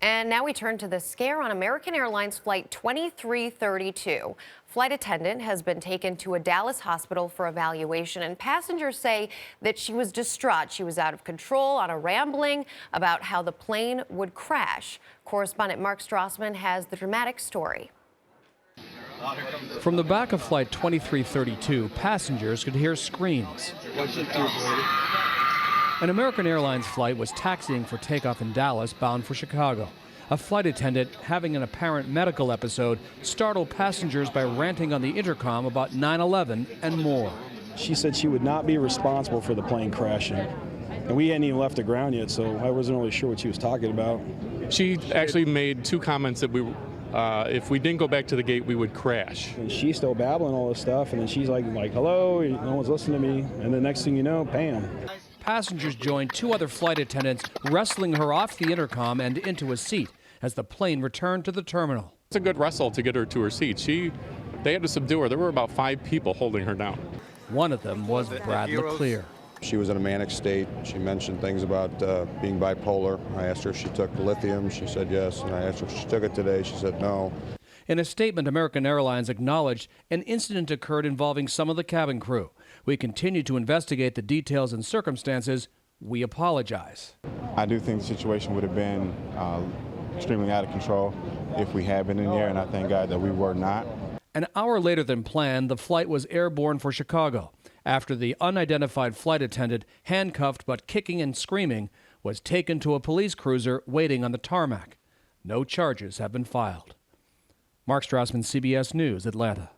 And now we turn to the scare on American Airlines Flight 2332. Flight attendant has been taken to a Dallas hospital for evaluation, and passengers say that she was distraught. She was out of control, on a rambling about how the plane would crash. Correspondent Mark Strassmann has the dramatic story. From the back of Flight 2332, passengers could hear screams. An American Airlines flight was taxiing for takeoff in Dallas, bound for Chicago. A flight attendant, having an apparent medical episode, startled passengers by ranting on the intercom about 9/11 and more. She said she would not be responsible for the plane crashing. And we hadn't even left the ground yet, so I wasn't really sure what she was talking about. She actually made two comments that if we didn't go back to the gate, we would crash. And she's still babbling all this stuff, and then she's like, hello, no one's listening to me. And the next thing you know, bam. Passengers joined two other flight attendants, wrestling her off the intercom and into a seat as the plane returned to the terminal. It's a good wrestle to get her to her seat. They had to subdue her. There were about 5 people holding her down. One of them was Brad LeClaire. She was in a manic state. She mentioned things about being bipolar. I asked her if she took lithium. She said yes. And I asked her if she took it today. She said no. In a statement, American Airlines acknowledged an incident occurred involving some of the cabin crew. We continue to investigate the details and circumstances. We apologize. I do think the situation would have been extremely out of control if we had been in there, and I thank God that we were not. An hour later than planned, the flight was airborne for Chicago after the unidentified flight attendant, handcuffed but kicking and screaming, was taken to a police cruiser waiting on the tarmac. No charges have been filed. Mark Strassmann, CBS News, Atlanta.